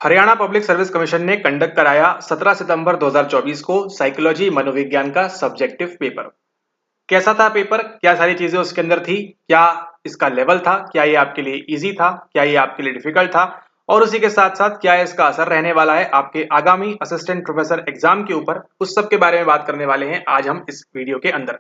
Haryana public service commission ने conduct कराया 17 सितंबर 2024 को साइकोलॉजी मनोविज्ञान का सब्जेक्टिव पेपर। कैसा था पेपर, क्या सारी चीजें उसके अंदर थी, क्या इसका लेवल था, क्या ये आपके लिए इजी था, क्या ये आपके लिए डिफिकल्ट था, और उसी के साथ साथ क्या इसका असर रहने वाला है आपके आगामी असिस्टेंट प्रोफेसर एग्जाम के ऊपर, उस सब के बारे में बात करने वाले हैं आज हम इस वीडियो के अंदर।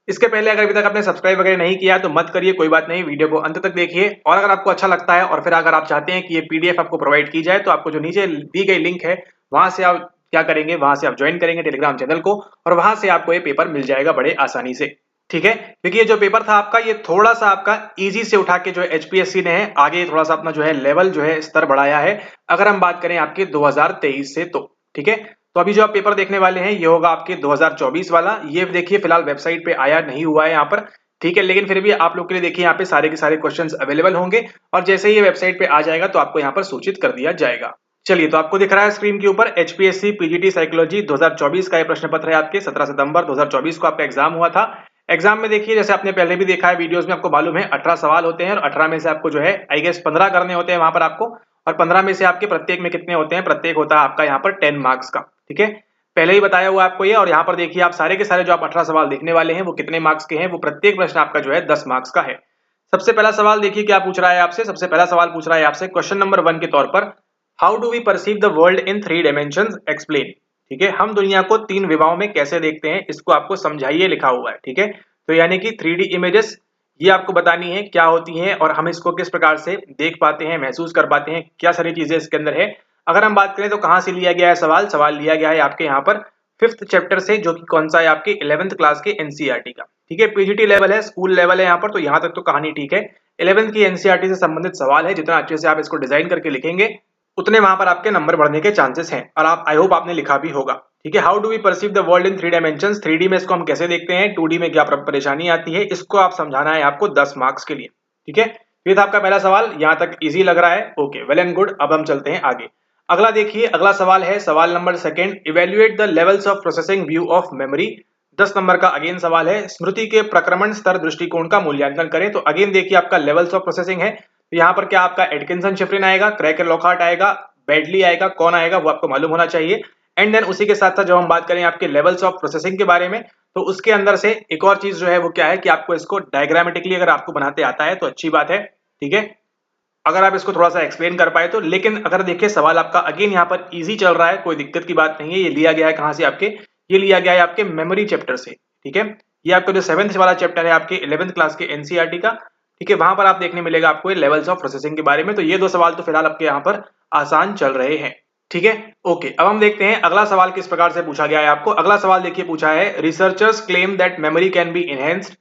इसके पहले अगर अभी तक आपने सब्सक्राइब वगैरह नहीं किया तो मत करिए, कोई बात नहीं, वीडियो को अंत तक देखिए। और अगर आपको अच्छा लगता है और फिर अगर आप चाहते हैं कि ये पीडीएफ आपको प्रोवाइड की जाए तो आपको जो नीचे दी गई लिंक है वहां से आप क्या करेंगे, वहां से आप ज्वाइन करेंगे टेलीग्राम चैनल को और वहां से आपको ये पेपर मिल जाएगा बड़े आसानी से। ठीक है, क्योंकि ये जो पेपर था आपका ये थोड़ा सा आपका इजी से उठा के जो है एचपीएससी ने है आगे थोड़ा सा अपना जो है लेवल जो है स्तर बढ़ाया है अगर हम बात करें आपके 2023 से तो। ठीक है, तो अभी जो आप पेपर देखने वाले हैं ये होगा आपके 2024 वाला। ये देखिए फिलहाल वेबसाइट पे आया नहीं हुआ है यहाँ पर, ठीक है, लेकिन फिर भी आप लोग के लिए देखिए यहाँ पे सारे के सारे क्वेश्चंस अवेलेबल होंगे और जैसे ही ये वेबसाइट पे आ जाएगा तो आपको यहाँ पर सूचित कर दिया जाएगा। चलिए, तो आपको दिख रहा है स्क्रीन के ऊपर एचपीएससी पीजीटी साइकोलॉजी 2024 का ये प्रश्न पत्र है आपके 17 सितंबर 2024 को आपका एग्जाम हुआ था। एग्जाम में देखिए जैसे आपने पहले भी देखा है वीडियोस में, आपको मालूम है 18 सवाल होते हैं और 18 में से आपको जो है आई गेस 15 करने होते हैं वहां पर आपको, और 15 में से आपके प्रत्येक में कितने होते हैं, प्रत्येक होता है आपका यहाँ पर 10 मार्क्स का। ठीक है, पहले ही बताया हुआ आपको ये, और यहाँ पर देखिए आप सारे के सारे जो आप 18 सवाल देखने वाले हैं वो कितने मार्क्स के हैं, वो प्रत्येक प्रश्न आपका जो है 10 मार्क्स का है। सबसे पहला सवाल देखिए क्या पूछ रहा है आपसे। सबसे पहला सवाल पूछ रहा है आपसे क्वेश्चन नंबर 1 के तौर पर, how do we perceive the world in 3 dimensions, explain. ठीक है, हम दुनिया को 3 विभागों में कैसे देखते हैं इसको आपको समझाइए लिखा हुआ है। ठीक है, तो यानी कि 3D इमेजेस ये आपको बतानी है क्या होती हैं और हम इसको किस प्रकार से देख पाते हैं, महसूस कर पाते हैं, क्या सारी चीजें इसके अंदर है। अगर हम बात करें तो कहां से लिया गया है सवाल, सवाल लिया गया है आपके यहाँ पर 5th चैप्टर से, जो कि कौन सा है आपके 11th क्लास के एनसीईआरटी का। ठीक है, पीजीटी लेवल है, स्कूल लेवल है यहाँ पर, तो यहाँ तक तो कहानी ठीक है। 11th की एनसीईआरटी से संबंधित सवाल है, जितना अच्छे से आप इसको डिजाइन करके लिखेंगे उतने वहां पर आपके नंबर बढ़ने के चांसेस हैं, और आप आई होप आपने लिखा भी होगा। ठीक है, how do we perceive the world in 3 dimensions, 3D में इसको हम कैसे देखते हैं, 2D में क्या परेशानी आती है, इसको आप समझाना है आपको 10 मार्क्स के लिए। ठीक है, ये था आपका पहला सवाल, यहां तक इजी लग रहा है, ओके, वेल एंड गुड। अब हम चलते हैं आगे। अगला देखिए, अगला सवाल है सवाल number 2, evaluate the levels of processing view of memory. 10 number का अगेन सवाल है, स्मृति के प्रक्रमण स्तर दृष्टिकोण का मूल्यांकन करें। तो अगेन देखिए आपका लेवल्स ऑफ प्रोसेसिंग है, तो यहाँ पर क्या आपका एटकिंसन शिफ्रिन आएगा, क्रैकर लॉकहार्ट आएगा, बेडली आएगा, कौन आएगा वो आपको मालूम होना चाहिए। एंड देन उसी के साथ साथ जब हम बात करें आपके लेवल्स ऑफ प्रोसेसिंग के बारे में, तो उसके अंदर से एक और चीज जो है वो क्या है कि आपको इसको डायग्रामेटिकली अगर आपको बनाते आता है तो अच्छी बात है। ठीक है, अगर आप इसको थोड़ा सा एक्सप्लेन कर पाए तो। लेकिन अगर देखिए सवाल आपका अगेन यहाँ पर इजी चल रहा है, कोई दिक्कत की बात नहीं है। ये लिया गया है कहां से आपके, ये लिया गया है आपके मेमोरी चैप्टर से। ठीक है, ये आपका जो 7th वाला चैप्टर है आपके 11th क्लास के एनसीईआरटी का। ठीक है, वहां पर आप देखने मिलेगा आपको लेवल्स ऑफ प्रोसेसिंग के बारे में। तो ये 2 सवाल तो फिलहाल आपके यहाँ पर आसान चल रहे हैं। ठीक है, ओके, अब हम देखते हैं अगला सवाल किस प्रकार से पूछा गया है आपको। अगला सवाल देखिए पूछा है, researchers claim that memory can be enhanced,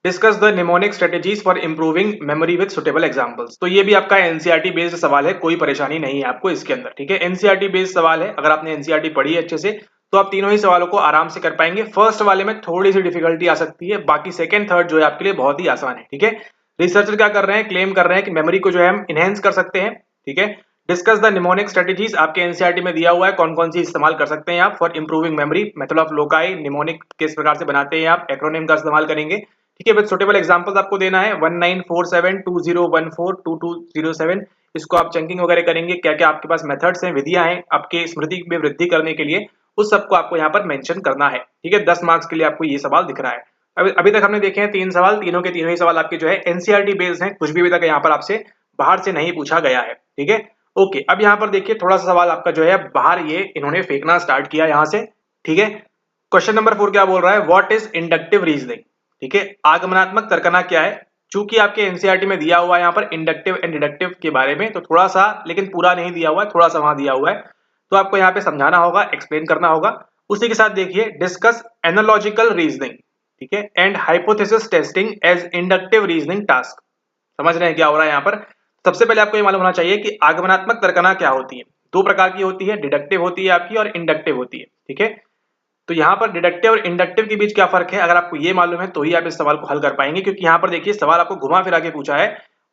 discuss the mnemonic strategies for improving memory with suitable examples. तो ये भी आपका एनसीईआरटी बेस्ड सवाल है, कोई परेशानी नहीं है आपको इसके अंदर। ठीक है, एनसीईआरटी बेस्ड सवाल है, अगर आपने एनसीईआरटी पढ़ी है अच्छे से तो आप तीनों ही सवालों को आराम से कर पाएंगे। फर्स्ट वाले में थोड़ी सी डिफिकल्टी आ सकती है, बाकी सेकंड थर्ड जो है आपके लिए बहुत ही आसान है। ठीक है, रिसर्चर क्या कर रहे हैं, क्लेम कर रहे हैं कि मेमोरी को जो है हम इनहेंस कर सकते हैं। ठीक है, डिस्कस द निमोनिक स्ट्रेटेजीज आपके एनसीईआरटी में दिया हुआ है कौन कौन सी इस्तेमाल कर सकते हैं आप for improving memory, method of loci, mnemonic किस प्रकार से बनाते हैं आप, एक्रोनिम का इस्तेमाल करेंगे। ठीक है, विद सुटेबल एग्जांपल्स आपको देना है 194720142207। इसको आप चंकिंग वगैरह करेंगे, क्या क्या आपके पास मेथड्स हैं, विधियां हैं आपके स्मृति में वृद्धि करने के लिए, उस सबको आपको यहाँ पर मेंशन करना है। ठीक है, 10 मार्क्स के लिए आपको ये सवाल दिख रहा है। अभी तक हमने देखे हैं 3 सवाल, तीनों के तीनों ही सवाल आपके जो है एनसीईआरटी बेस्ड हैं, कुछ भी अभी तक यहाँ पर आपसे बाहर से नहीं पूछा गया है। ठीक है, ओके, अब यहाँ पर देखिए थोड़ा सा सवाल आपका जो है बाहर ये इन्होंने फेंकना स्टार्ट किया यहाँ से। ठीक है, क्वेश्चन नंबर 4 क्या बोल रहा है, व्हाट इज इंडक्टिव रीजनिंग। ठीक है, आगमनात्मक तर्कना क्या है। चूंकि आपके एनसीईआरटी में दिया हुआ है यहाँ पर इंडक्टिव एंड डिडक्टिव के बारे में, तो थोड़ा सा, लेकिन पूरा नहीं दिया हुआ है, थोड़ा सा वहां दिया हुआ है, तो आपको यहाँ पे समझाना होगा, एक्सप्लेन करना होगा। उसी के साथ देखिए डिस्कस एनालॉजिकल रीजनिंग, ठीक है, and hypothesis testing as inductive reasoning task. समझ रहे हैं क्या हो रहा है यहाँ पर। सबसे पहले आपको ये मालूम होना चाहिए कि आगमनात्मक तर्कना क्या होती है। 2 प्रकार की होती है, डिडक्टिव होती है आपकी और इंडक्टिव होती है। ठीक है, तो यहाँ पर डिडक्टिव और इंडक्टिव के बीच क्या फर्क है, अगर आपको ये मालूम है तो ही आप इस सवाल को हल कर पाएंगे। क्योंकि यहाँ पर देखिए सवाल आपको घुमा फिरा के पूछा है,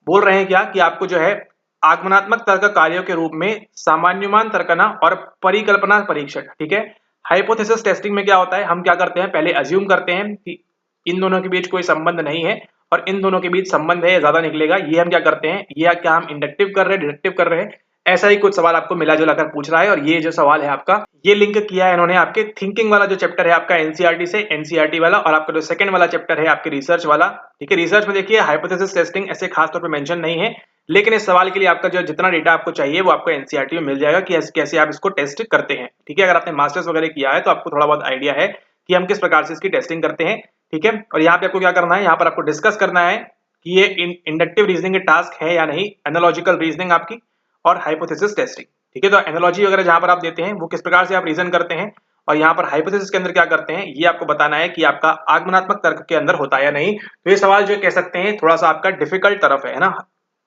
बोल रहे हैं क्या कि आपको जो है आगमनात्मक तर्क कार्यों के रूप में सामान्यमान तर्कना और परिकल्पना परीक्षण। ठीक है, हाइपोथेसिस टेस्टिंग में क्या होता है, हम क्या करते हैं, पहले अज्यूम करते हैं कि इन दोनों के बीच कोई संबंध नहीं है और इन दोनों के बीच संबंध है, ज्यादा निकलेगा, ये हम क्या करते हैं, ये क्या हम इंडक्टिव कर रहे हैं, डिडक्टिव कर रहे हैं, ऐसा ही कुछ सवाल आपको मिला जुला कर पूछ रहा है। और ये जो सवाल है आपका, ये लिंक किया है इन्होंने आपके थिंकिंग वाला जो चैप्टर है आपका एनसीईआरटी से, एनसीईआरटी वाला, और आपका जो सेकंड वाला चैप्टर है आपके रिसर्च वाला। ठीक है, रिसर्च में देखिए हाइपोथेसिस टेस्टिंग ऐसे खास तौर पे मेंशन नहीं है, लेकिन इस सवाल के लिए आपका जो जितना डेटा आपको चाहिए वो आपको एनसीईआरटी में मिल जाएगा कि कैसे आप इसको टेस्ट करते हैं। ठीक है, अगर आपने मास्टर्स वगैरह किया है तो आपको थोड़ा बहुत आइडिया है कि हम किस प्रकार से इसकी टेस्टिंग करते हैं। ठीक है, और यहाँ पे आपको क्या करना है, यहाँ पर आपको डिस्कस करना है कि ये इंडक्टिव रीजनिंग के टास्क है या नहीं, एनालॉजिकल रीजनिंग आपकी, और हाइपोथेसिस टेस्टिंग। ठीक है, तो एनालॉजी वगैरह जहां पर आप देते हैं वो किस प्रकार से आप रीजन करते हैं, और यहाँ पर हाइपोथेसिस के अंदर क्या करते हैं, ये आपको बताना है कि आपका आगमनात्मक तर्क के अंदर होता है या नहीं। तो ये सवाल जो कह सकते हैं थोड़ा सा आपका डिफिकल्ट तरफ है ना,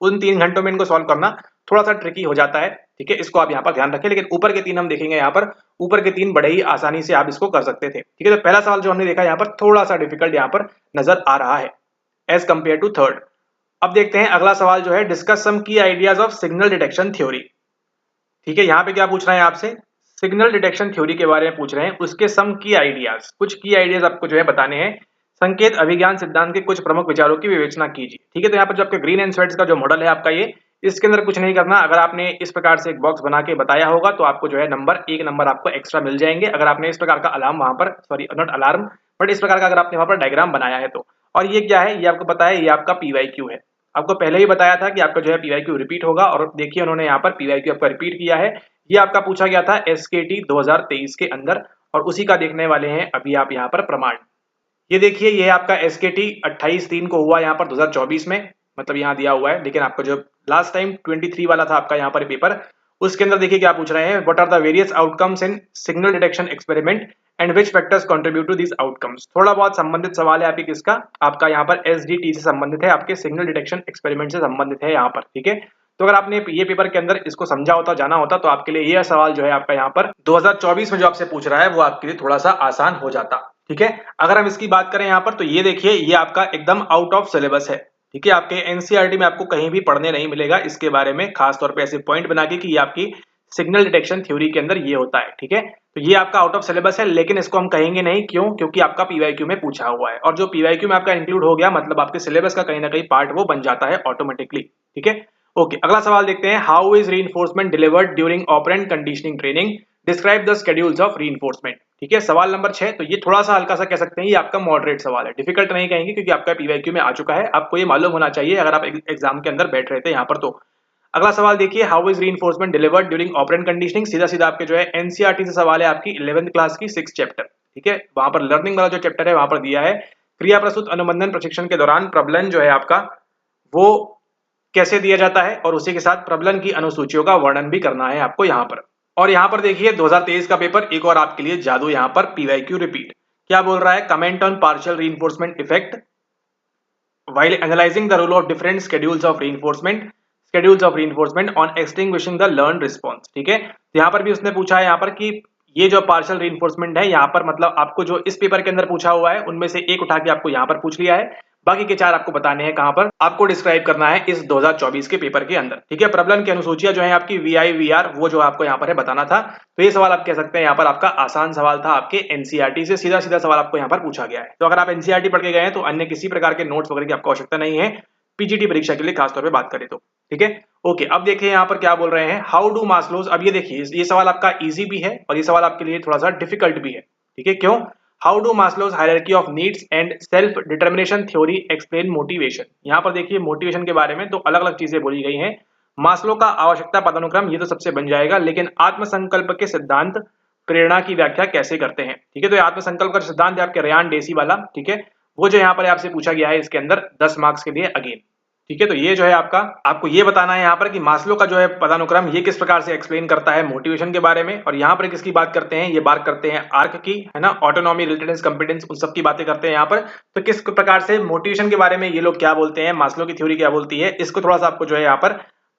उन 3 घंटों में इनको सॉल्व करना थोड़ा सा ट्रिकी हो जाता है। ठीक है, इसको आप यहाँ पर ध्यान रखें, लेकिन ऊपर के 3 हम देखेंगे, यहाँ पर ऊपर के 3 बड़े ही आसानी से आप इसको कर सकते थे। ठीक है, तो पहला सवाल जो हमने देखा यहाँ पर थोड़ा सा डिफिकल्ट यहाँ पर नजर आ रहा है एज कंपेयर टू थर्ड। अब देखते हैं अगला सवाल जो है, डिस्कस सम की ideas of signal detection theory. ठीक है, यहाँ पे क्या पूछ रहे हैं आपसे, सिग्नल डिटेक्शन थ्योरी के बारे में पूछ रहे हैं, उसके सम की आइडियाज, कुछ की आइडियाज आपको जो है बताने हैं। संकेत अभिज्ञान सिद्धांत के कुछ प्रमुख विचारों की विवेचना कीजिए। ठीक है, तो यहाँ पर जो आपके ग्रीन एंड स्वेट्स का जो मॉडल है आपका, ये इसके अंदर कुछ नहीं करना। अगर आपने इस प्रकार से एक बॉक्स बना के बताया होगा तो आपको जो है एक नंबर आपको एक्स्ट्रा मिल जाएंगे। अगर आपने इस प्रकार का अलार्म वहां पर, सॉरी नॉट अलार्म, बट इस प्रकार का अगर आपने वहां पर डायग्राम बनाया है तो। और ये क्या है, ये आपको पता है, ये आपका पीवाईक्यू है। आपको पहले ही बताया था कि आपका जो है पीवाईक्यू रिपीट होगा, और देखिए उन्होंने यहाँ पर पीवाईक्यू आपका रिपीट किया है। ये आपका पूछा गया था एसकेटी 2023 के अंदर, और उसी का देखने वाले हैं अभी आप यहाँ पर प्रमाण। ये देखिए, ये आपका एसकेटी 28/3 को हुआ यहाँ पर 2024 में, मतलब यहाँ दिया हुआ है, लेकिन आपको जो लास्ट टाइम 23 वाला था आपका यहाँ पर पेपर, उसके अंदर देखिए क्या पूछ रहे हैं, what are the various outcomes in signal detection experiment and which factors contribute to this outcomes. थोड़ा बहुत संबंधित सवाल है आपकी किसका, आपका यहाँ पर एसडीटी से संबंधित है, आपके सिग्नल डिटेक्शन एक्सपेरिमेंट से संबंधित है यहाँ पर। ठीक है, तो अगर आपने ये पेपर के अंदर इसको समझा होता, जाना होता, तो आपके लिए यह सवाल जो है आपका यहाँ पर 2024 में जो आपसे पूछ रहा है वो आपके लिए थोड़ा सा आसान हो जाता। ठीक है, अगर हम इसकी बात करें यहाँ पर, तो ये देखिए, ये आपका एकदम आउट ऑफ सिलेबस है। ठीक है, आपके एनसीईआरटी में आपको कहीं भी पढ़ने नहीं मिलेगा इसके बारे में, खास तौर पे ऐसे पॉइंट बना के कि ये आपकी सिग्नल डिटेक्शन थ्योरी के अंदर ये होता है। ठीक है, तो ये आपका आउट ऑफ सिलेबस है, लेकिन इसको हम कहेंगे नहीं, क्यों, क्योंकि आपका पीवाईक्यू में पूछा हुआ है, और जो पीवाईक्यू में आपका इंक्लूड हो गया मतलब आपके सिलेबस का कहीं ना कहीं पार्ट वो बन जाता है ऑटोमेटिकली। ठीक है, ओके, अगला सवाल देखते हैं, how is reinforcement delivered during operant conditioning training, describe the schedules of reinforcement. ठीक है, सवाल नंबर 6, तो ये थोड़ा सा हल्का सा कह सकते हैं, ये आपका मॉडरेट सवाल है, डिफिकल्ट नहीं कहेंगे क्योंकि आपका पीवाईक्यू में आ चुका है, आपको ये मालूम होना चाहिए अगर आप एग्जाम के अंदर बैठ रहे थे यहाँ पर। तो अगला सवाल देखिए, how is reinforcement delivered during operant conditioning. सीधा सीधा आपके जो है एनसीईआरटी से सवाल है आपकी 11th क्लास की 6th चैप्टर। ठीक है, वहां पर लर्निंग वाला जो चैप्टर है वहां पर दिया है, क्रिया प्रस्तुत अनुबंधन प्रशिक्षण के दौरान प्रबलन जो है आपका वो कैसे दिया जाता है, और उसी के साथ प्रबलन की अनुसूचियों का वर्णन भी करना है आपको यहाँ पर। और यहाँ पर देखिए 2023 का पेपर एक और आपके लिए जादू, यहाँ पर पीवाईक्यू रिपीट क्या बोल रहा है, comment on partial reinforcement effect while analyzing the role of different schedules of reinforcement on extinguishing the learned response। ठीक है, तो यहाँ पर भी उसने पूछा है यहाँ पर कि ये जो पार्शियल रीइंफोर्समेंट है यहाँ पर, मतलब आपको जो इस पेपर के अंदर पूछा हुआ है उनमें से एक उठा के आपको यहाँ पर पूछ लिया है, बाकी के 4 आपको बताने हैं कहां पर, आपको डिस्क्राइब करना है इस 2024 के पेपर के अंदर। ठीक है, प्रबलन की अनुसूचियां जो है आपकी वीआई वीआर, वो जो आपको यहाँ पर है बताना था। तो ये सवाल आप कह सकते हैं यहाँ पर आपका आसान सवाल था, आपके एनसीईआरटी से सीधा सीधा सवाल आपको यहाँ पर पूछा गया है। तो अगर आप एनसीईआरटी पढ़ के गए हैं तो अन्य किसी प्रकार के नोट्स वगैरह की आपको आवश्यकता नहीं है, पीजीटी परीक्षा के लिए खासतौर पर बात करें तो। ठीक है, ओके, अब देखिए यहाँ पर क्या बोल रहे हैं, हाउ डू मास्लोज। अब ये देखिए, ये सवाल आपका इजी भी है और ये सवाल आपके लिए थोड़ा सा डिफिकल्ट भी है। ठीक है, क्यों, how do Maslow's hierarchy of needs and self determination theory explain motivation. यहाँ पर देखिए मोटिवेशन के बारे में तो अलग अलग चीजें बोली गई हैं, मास्लो का आवश्यकता पदानुक्रम ये तो सबसे बन जाएगा, लेकिन आत्मसंकल्प के सिद्धांत प्रेरणा की व्याख्या कैसे करते हैं। ठीक है, तो आत्मसंकल्प का सिद्धांत है आपके रेयान डेसी वाला। ठीक है, वो जो यहाँ पर आपसे पूछा गया है इसके अंदर 10 मार्क्स के लिए अगेन। ठीक है, तो ये जो है आपका, आपको ये बताना है यहाँ पर कि मास्लो का जो है पदानुक्रम ये किस प्रकार से एक्सप्लेन करता है मोटिवेशन के बारे में। और यहाँ पर किसकी बात करते हैं, ये बात करते हैं आर्क की, है ना, ऑटोनॉमी, रिलेटेडनेस, कॉम्पिटेंस, उन सब की बातें करते हैं यहाँ पर। तो किस प्रकार से मोटिवेशन के बारे में ये लोग क्या बोलते हैं, मास्लो की थ्योरी क्या बोलती है, इसको थोड़ा सा आपको जो है यहाँ पर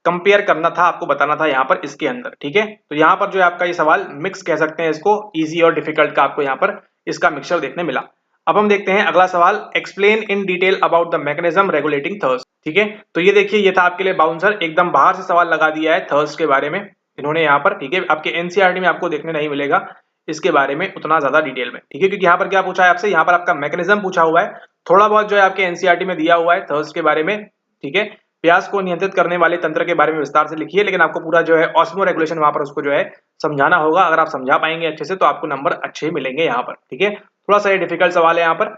कंपेयर करना था, आपको बताना था यहाँ पर इसके अंदर। ठीक है, तो यहाँ पर जो है आपका ये सवाल मिक्स कह सकते हैं इसको, इजी और डिफिकल्ट का आपको यहाँ पर इसका मिक्सचर देखने मिला। अब हम देखते हैं अगला सवाल, explain in detail about the mechanism regulating thirst. ठीक है, तो ये देखिए, ये था आपके लिए बाउंसर, एकदम बाहर से सवाल लगा दिया है थर्स्ट के बारे में इन्होंने यहाँ पर। ठीक है, आपके एनसीईआरटी में आपको देखने नहीं मिलेगा इसके बारे में उतना ज्यादा डिटेल में। ठीक है, क्योंकि यहाँ पर क्या पूछा है आपसे, यहाँ पर आपका मैकेनिज्म पूछा हुआ है, थोड़ा बहुत जो है आपके एनसीईआरटी में दिया हुआ है थर्स्ट के बारे में। ठीक है, प्यास को नियंत्रित करने वाले तंत्र के बारे में विस्तार से लिखिए, लेकिन आपको पूरा जो है ऑस्मो रेगुलेशन वहां पर उसको जो है समझाना होगा। अगर आप समझा पाएंगे अच्छे से तो आपको नंबर अच्छे मिलेंगे यहाँ पर, ठीक है। थोड़ा सा ये डिफिकल्ट सवाल है यहाँ पर।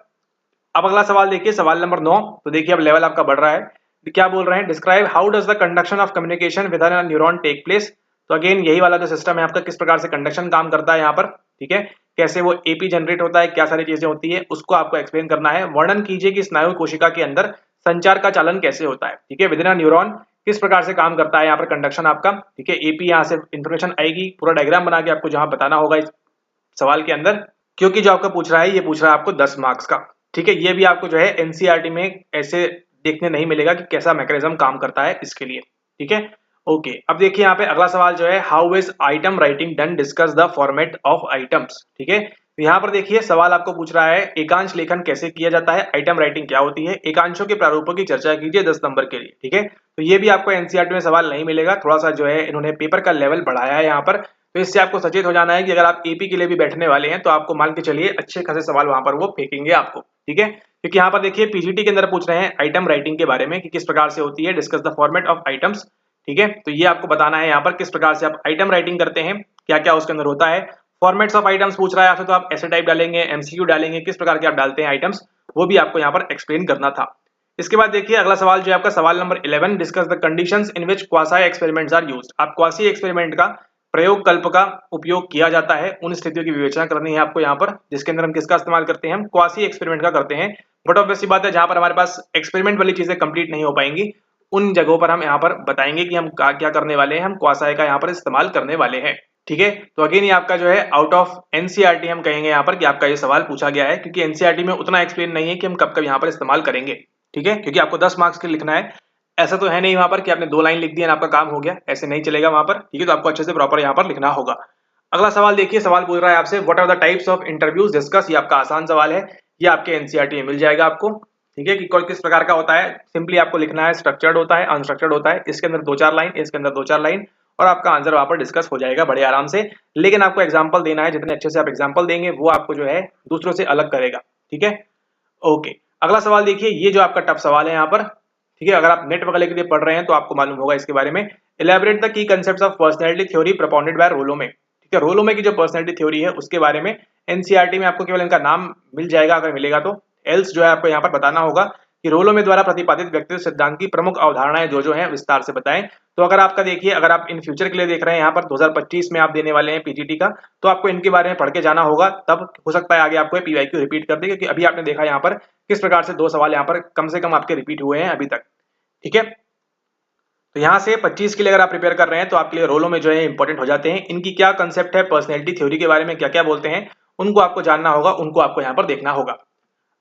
अब अगला सवाल देखिए, सवाल नंबर 9। तो देखिए अब लेवल आपका बढ़ रहा है। क्या बोल रहे हैं, describe how does the conduction of communication with a neuron take place. तो अगेन यही वाला जो सिस्टम है आपका, किस प्रकार से कंडक्शन काम करता है यहाँ पर, ठीक है। कैसे वो एपी जनरेट होता है, क्या सारी चीजें होती है, उसको आपको एक्सप्लेन करना है। वर्णन कीजिए कि स्नायु कोशिका के अंदर संचार का चालन कैसे होता है, ठीक है। विद इन अ न्यूरॉन किस प्रकार से काम करता है यहाँ पर कंडक्शन आपका, ठीक है। एपी यहाँ से इंफॉर्मेशन आएगी, पूरा डायग्राम बना के आपको जहां बताना होगा इस सवाल के अंदर, क्योंकि जो आपका पूछ रहा है ये पूछ रहा है आपको 10 मार्क्स का, ठीक है। ये भी आपको जो है एनसीईआरटी में ऐसे देखने नहीं मिलेगा कि कैसा मैकेनिज्म काम करता है इसके लिए, ठीक है। ओके, अब देखिए यहाँ पे अगला सवाल जो है, how is item writing done, discuss the format of items, ठीक है। तो यहाँ पर देखिए सवाल आपको पूछ रहा है एकांश लेखन कैसे किया जाता है, आइटम राइटिंग क्या होती है, एकांशों के प्रारूपों की चर्चा कीजिए 10 नंबर के लिए, ठीक है। तो ये भी आपको एनसीईआरटी में सवाल नहीं मिलेगा, थोड़ा सा जो है इन्होंने पेपर का लेवल बढ़ाया है यहाँ पर। तो इससे आपको सचेत हो जाना है कि अगर आप एपी के लिए भी बैठने वाले हैं तो आपको मान के चलिए अच्छे खासे सवाल वहां पर वो फेंकेंगे आपको, ठीक है। क्योंकि यहाँ पर देखिए पीजीटी के अंदर पूछ रहे हैं आइटम राइटिंग के बारे में कि किस प्रकार से होती है, discuss the format of items, ठीक है। तो ये आपको बताना है यहाँ पर किस प्रकार से आप आइटम राइटिंग करते हैं, क्या क्या उसके अंदर होता है। फॉर्मेट्स ऑफ आइटम्स पूछ रहा है आपसे, तो आप ऐसे टाइप डालेंगे, एमसीक्यू डालेंगे, किस प्रकार के आप डालते हैं आइटम्स, वो भी आपको यहाँ पर एक्सप्लेन करना था। इसके बाद देखिए अगला सवाल जो है आपका सवाल नंबर 11, discuss the conditions in which quasi experiments are used. आप क्वासी एक्सपेरिमेंट का प्रयोग कल्प का उपयोग किया जाता है, उन स्थितियों की विवेचना करनी है आपको यहाँ पर जिसके अंदर हम किसका इस्तेमाल करते हैं, हम क्वासी एक्सपेरिमेंट का करते हैं। बट ऑब्वियस सी बात है जहां पर हमारे पास एक्सपेरिमेंट वाली चीजें कंप्लीट नहीं हो पाएंगी, उन जगहों पर हम यहाँ पर बताएंगे कि हम क्या करने वाले हैं, हम क्वासाई का यहाँ पर इस्तेमाल करने वाले हैं, ठीक है। तो अगेन ये आपका जो है आउट ऑफ एनसीईआरटी हम कहेंगे यहाँ पर कि आपका ये सवाल पूछा गया है, क्योंकि एनसीईआरटी में उतना एक्सप्लेन नहीं है कि हम कब कब यहाँ पर इस्तेमाल करेंगे, ठीक है। क्योंकि आपको 10 मार्क्स के लिखना है, ऐसा तो है नहीं वहां पर कि आपने 2 लाइन लिख दी और आपका काम हो गया, ऐसे नहीं चलेगा वहां पर, ठीक है। तो आपको अच्छे से प्रॉपर यहाँ पर लिखना होगा। अगला सवाल देखिए, सवाल पूछ रहा है आपसे what are the types of interviews discuss. ये आपका आसान सवाल है, ये आपके एनसीईआरटी में मिल जाएगा आपको, ठीक है। कि कौन किस प्रकार का होता है, सिंपली आपको लिखना है स्ट्रक्चर्ड होता है, अनस्ट्रक्चर्ड होता है, इसके अंदर 2-4 लाइन, इसके अंदर 2-4 लाइन, और आपका आंसर वहां पर डिस्कस हो जाएगा बड़े आराम से। लेकिन आपको एग्जाम्पल देना है, जितने अच्छे से आप एग्जाम्पल देंगे वो आपको जो है दूसरों से अलग करेगा, ठीक है। ओके, अगला सवाल देखिए, ये जो आपका टफ सवाल है यहाँ पर, ठीक है। अगर आप नेट वगैरह के लिए पढ़ रहे हैं तो आपको मालूम होगा इसके बारे में। Elaborate the key concepts of personality theory propounded by Rollo May, ठीक है। रोलोमे की जो पर्सनैलिटी थ्योरी है उसके बारे में एनसीईआरटी में आपको केवल इनका नाम मिल जाएगा, अगर मिलेगा तो। एल्स जो है आपको यहाँ पर बताना होगा कि रोलोमे द्वारा प्रतिपादित व्यक्तित्व सिद्धांत की प्रमुख अवधारणाएं जो हैं विस्तार से बताएं। तो अगर आपका देखिए, अगर आप इन फ्यूचर के लिए देख रहे हैं यहाँ पर 2025 में आप देने वाले हैं पीजीटी का, तो आपको इनके बारे में पढ़ के जाना होगा, तब हो सकता है आगे आपको पीवाईक्यू रिपीट कर दे, क्योंकि अभी आपने देखा यहाँ पर किस प्रकार से 2 सवाल यहाँ पर कम से कम आपके रिपीट हुए हैं अभी तक, ठीक है। तो यहाँ से 25 के लिए अगर आप प्रिपेयर कर रहे हैं तो आपके लिए रोलों में जो है इंपॉर्टेंट हो जाते हैं। इनकी क्या कंसेप्ट है, पर्सनैलिटी थ्योरी के बारे में क्या क्या बोलते हैं, उनको आपको जानना होगा, उनको आपको यहाँ पर देखना होगा।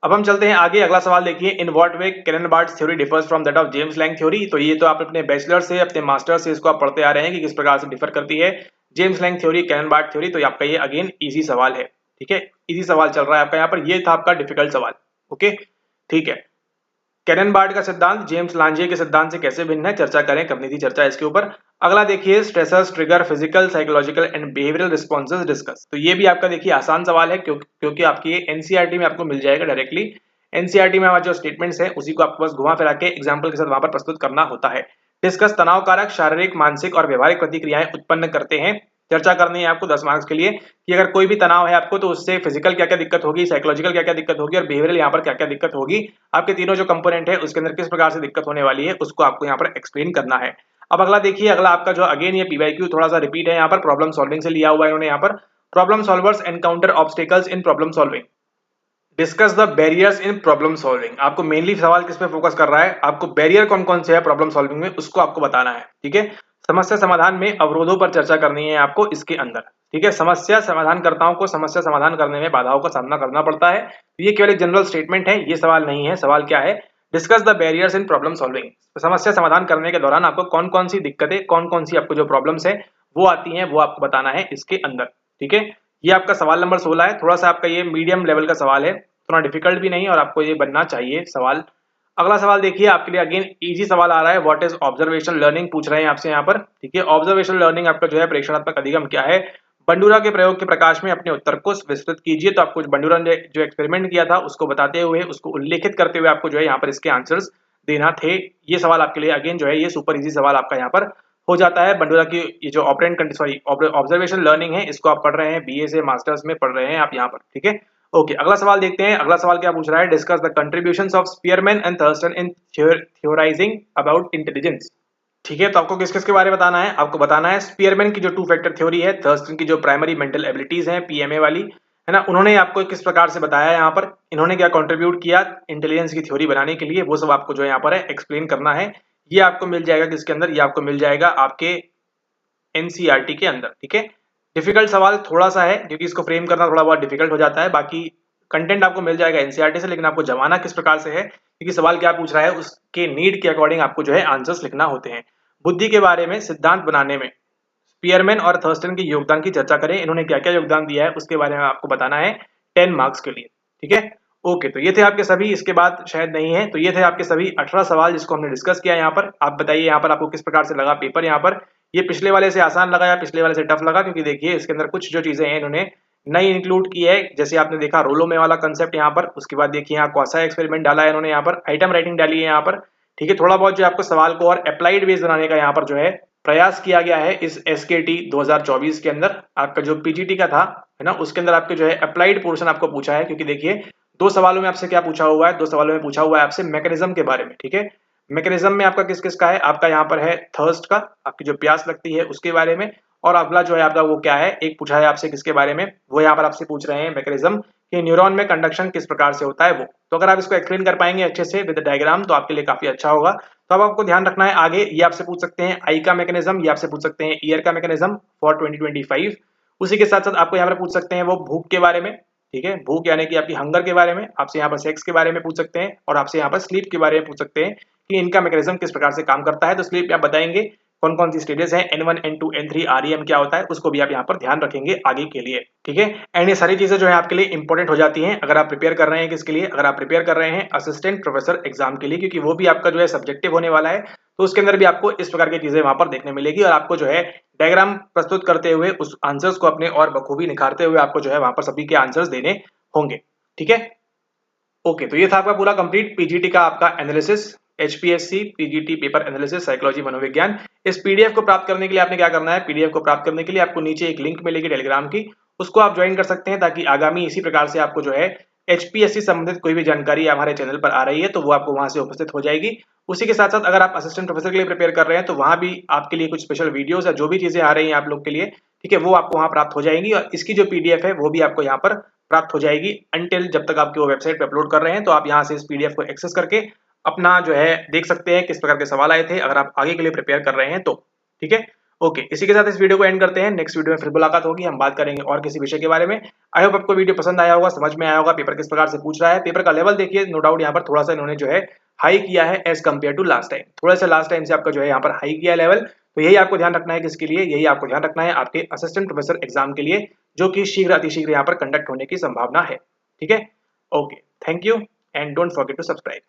अब हम चलते हैं आगे, अगला सवाल देखिए, in what way Cannon Bard's theory differs from that of James Lange theory. तो ये तो आप अपने बैचलर से अपने मास्टर से इसको आप पढ़ते आ रहे हैं कि किस प्रकार से डिफर करती है जेम्स लैंग थ्योरी, केनेनबार्ट थ्योरी। तो आपका ये अगेन इजी सवाल है, ठीक है। इजी सवाल चल रहा है आपका यहाँ पर, ये था आपका डिफिकल्ट सवाल, ओके, ठीक है। केनेनबार्ट का सिद्धांत जेम्स लांजे के सिद्धांत से कैसे भिन्न है, चर्चा करें, करनी थी चर्चा इसके ऊपर। अगला देखिए, stressors trigger physical psychological and behavioural responses discuss. तो ये भी आपका देखिए आसान सवाल है, क्योंकि आपकी एनसीईआरटी में आपको मिल जाएगा डायरेक्टली। एनसीईआरटी में हमारे जो स्टेटमेंट्स है उसी को आपको बस घुमा फिरा के एग्जाम्पल के साथ वहां पर प्रस्तुत करना होता है। डिस्कस तनाव कारक शारीरिक मानसिक और व्यवहारिक प्रतिक्रियाएं उत्पन्न करते हैं। चर्चा करनी है आपको 10 मार्क्स के लिए कि अगर कोई भी तनाव है आपको तो उससे फिजिकल क्या क्या दिक्कत होगी, साइकोलॉजिकल क्या क्या दिक्कत होगी और बिहेवियरल यहाँ पर क्या क्या दिक्कत होगी। आपके तीनों जो कंपोनेंट है उसके अंदर किस प्रकार से दिक्कत होने वाली है उसको आपको यहाँ पर एक्सप्लेन करना है। अब अगला देखिए, अगला आपका जो अगेन ये पीवाईक्यू थोड़ा सा रिपीट है, यहाँ पर प्रॉब्लम सॉल्विंग से लिया हुआ है इन्होंने। यहाँ पर problem solvers encounter obstacles in problem solving, discuss the barriers in problem solving. आपको मेनली सवाल किस पे फोकस कर रहा है, आपको बैरियर कौन कौन से है प्रॉब्लम सॉल्विंग में उसको आपको बताना है, ठीक है। समस्या समाधान में अवरोधों पर चर्चा करनी है आपको इसके अंदर, ठीक है। समस्या समाधानकर्ताओं को समस्या समाधान करने में बाधाओं का सामना करना पड़ता है। ये केवल एक जनरल स्टेटमेंट है, ये सवाल नहीं है। सवाल क्या है, discuss the barriers in problem solving. समस्या समाधान करने के दौरान आपको कौन कौन सी दिक्कतें, कौन कौन सी आपको जो प्रॉब्लम्स है वो आती हैं, वो आपको बताना है इसके अंदर, ठीक है। ये आपका सवाल नंबर 16 है। थोड़ा सा आपका ये मीडियम लेवल का सवाल है, थोड़ा डिफिकल्ट भी नहीं और आपको ये बनना चाहिए सवाल। अगला सवाल देखिए, आपके लिए अगेन इजी सवाल आ रहा है, व्हाट इज ऑब्जर्वेशन लर्निंग पूछ रहे हैं आपसे यहाँ पर, ठीक है। ऑब्जर्वेशन लर्निंग आपका जो है प्रेक्षणात्मक अधिगम क्या है, बंडूरा के प्रयोग के प्रकाश में अपने उत्तर को विस्तृत कीजिए। तो आपको बंडूरा ने जो एक्सपेरिमेंट किया था उसको बताते हुए, उसको उल्लेखित करते हुए आपको जो है यहाँ पर इसके आंसर्स देना थे। ये सवाल आपके लिए अगेन जो है ये सुपर इजी सवाल आपका यहाँ पर हो जाता है। बंडोरा की ये जो ऑब्जर्वेशन लर्निंग है इसको आप पढ़ रहे हैं, बीए से मास्टर्स में पढ़ रहे हैं आप यहाँ पर, ठीक है। ओके, अगला सवाल देखते हैं। अगला सवाल क्या पूछ रहा है, discuss the contributions of Spearman and Thurstone in theorising about intelligence. ठीक है, तो आपको किस किस के बारे में बताना है, आपको बताना है स्पीयरमैन की जो टू फैक्टर थ्योरी है, थर्स्टन की जो प्राइमरी मेंटल एबिलिटीज है पीएमए वाली, है ना, उन्होंने आपको किस प्रकार से बताया, यहाँ पर इन्होंने क्या कंट्रीब्यूट किया इंटेलिजेंस की थ्योरी बनाने के लिए, वो सब आपको जो यहाँ पर है एक्सप्लेन करना है। ये आपको मिल जाएगा किसके अंदर, ये आपको मिल जाएगा आपके एनसीईआरटी के अंदर, ठीक है। डिफिकल्ट सवाल थोड़ा सा है क्योंकि इसको फ्रेम करना थोड़ा बहुत डिफिकल्ट हो जाता है, बाकी कंटेंट आपको मिल जाएगा एनसीईआरटी से, लेकिन आपको जमाना किस प्रकार से है क्योंकि सवाल क्या पूछ रहा है उसके नीड के अकॉर्डिंग आपको जो है आंसर्स लिखना होते हैं। बुद्धि के बारे में सिद्धांत बनाने में स्पीयरमैन और थर्स्टन के योगदान की चर्चा करें, इन्होंने क्या क्या योगदान दिया है उसके बारे में आपको बताना है 10 मार्क्स के लिए, ठीक है। ओके, तो ये थे आपके सभी, इसके बाद शायद नहीं है, तो ये थे आपके सभी 18 सवाल जिसको हमने डिस्कस किया यहाँ पर। आप बताइए यहाँ पर आपको किस प्रकार से लगा पेपर, यहाँ पर ये पिछले वाले से आसान लगा या पिछले वाले से टफ लगा, क्योंकि देखिए इसके अंदर कुछ जो चीजें हैं इन्होंने नई इंक्लूड की है, जैसे आपने देखा रोलो में वाला कंसेप्ट यहाँ पर, उसके बाद देखिए यहाँ क्वासा एक्सपेरिमेंट डाला है इन्होंने, यहाँ पर आइटम राइटिंग डाली है यहाँ पर, ठीक है। थोड़ा बहुत जो आपको सवाल को और अप्लाइड बेस बनाने का यहाँ पर जो है प्रयास किया गया है इस एसकेटी 2024 के अंदर। आपका जो पीजीटी का था, है ना, उसके अंदर आपके जो है अप्लाइड पोर्शन आपको पूछा है, क्योंकि देखिए दो सवालों में आपसे क्या पूछा हुआ है, दो सवालों में पूछा हुआ है आपसे मैकेनिज्म के बारे में, ठीक है। मैकेनिज्म में आपका किस किस का है, आपका यहाँ पर है थर्स्ट का, आपकी जो प्यास लगती है उसके बारे में, और अगला जो है आपका वो क्या है, एक पूछा है आपसे किसके बारे में, वो यहाँ पर आपसे पूछ रहे हैं मैकेनिज्म कि न्यूरॉन में कंडक्शन किस प्रकार से होता है वो। तो अगर आप इसको एक्सप्लेन कर पाएंगे अच्छे से विद डायग्राम तो आपके लिए काफी अच्छा होगा। तो अब आपको ध्यान रखना है आगे, ये आपसे पूछ सकते हैं आई का मैकेनिज्म, ये आपसे पूछ सकते हैं ईयर का मैकेनिज्म फॉर 2025। उसी के साथ साथ आपको यहाँ पर पूछ सकते हैं वो भूख के बारे में, ठीक है, भूख यानी कि आपकी हंगर के बारे में, आपसे यहाँ पर सेक्स के बारे में पूछ सकते हैं, और आपसे यहाँ पर स्लीप के बारे में पूछ सकते हैं कि इनका मैकेनिज्म किस प्रकार से काम करता है। तो स्लीप आप बताएंगे कौन कौन सी स्टेजेस हैं, N1 N2 N3 REM क्या होता है, उसको भी आप यहाँ पर ध्यान रखेंगे आगे के लिए, ठीक है। एंड ये सारी चीजें जो है आपके लिए इंपॉर्टेंट हो जाती हैं अगर आप प्रिपेयर कर रहे हैं किसके लिए, अगर आप प्रिपेयर कर रहे हैं असिस्टेंट प्रोफेसर एग्जाम के लिए, क्योंकि वो भी आपका जो है सब्जेक्टिव होने वाला है, तो उसके अंदर भी आपको इस प्रकार की चीजें वहां पर देखने मिलेगी, और आपको जो है डायग्राम प्रस्तुत करते हुए उस आंसर्स को अपने और बखूबी निखारते हुए आपको जो है वहां पर सभी के आंसर्स देने होंगे, ठीक है। ओके, तो ये था आपका पूरा कंप्लीट पीजीटी का आपका analysis, HPSC PGT paper analysis psychology मनोविज्ञान। इस पीडीएफ को प्राप्त करने के लिए आपने क्या करना है, पीडीएफ को प्राप्त करने के लिए आपको नीचे एक लिंक मिलेगी टेलीग्राम की, उसको आप ज्वाइन कर सकते हैं, ताकि आगामी इसी प्रकार से आपको जो है एचपीएससी संबंधित कोई भी जानकारी हमारे चैनल पर आ रही है तो वो आपको वहां से उपस्थित हो जाएगी। उसी के साथ साथ अगर आप असिस्टेंट प्रोफेसर के लिए प्रिपेयर कर रहे हैं तो वहां भी आपके लिए कुछ स्पेशल वीडियोस या जो भी चीजें आ रही हैं आप लोग के लिए, ठीक है, वो आपको वहां प्राप्त हो जाएंगी, और इसकी जो पीडीएफ है वो भी आपको यहाँ पर प्राप्त हो जाएगी अंटिल जब तक आपकी वो वेबसाइट पे अपलोड कर रहे हैं। तो आप यहाँ से इस पीडीएफ को एक्सेस करके अपना जो है देख सकते हैं किस प्रकार के सवाल आए थे अगर आप आगे के लिए प्रिपेयर कर रहे हैं तो, ठीक है। ओके, इसी के साथ इस वीडियो को एंड करते हैं, नेक्स्ट वीडियो में फिर मुलाकात होगी, हम बात करेंगे और किसी विषय के बारे में। आई होप आपको वीडियो पसंद आया होगा, समझ में आया होगा पेपर किस प्रकार से पूछ रहा है। पेपर का लेवल देखिए, नो डाउट यहाँ पर थोड़ा सा इन्होंने जो है हाई किया है as compare to last time, थोड़ा सा लास्ट टाइम से आपका जो है यहाँ पर हाई किया है लेवल। तो यही आपको ध्यान रखना है किसके लिए, यही आपको ध्यान रखना है आपके असिस्टेंट प्रोफेसर एग्जाम के लिए, जो कि शीघ्र अतिशीघ्र यहाँ पर कंडक्ट होने की संभावना है, ठीक है। Okay, thank you and don't forget to subscribe.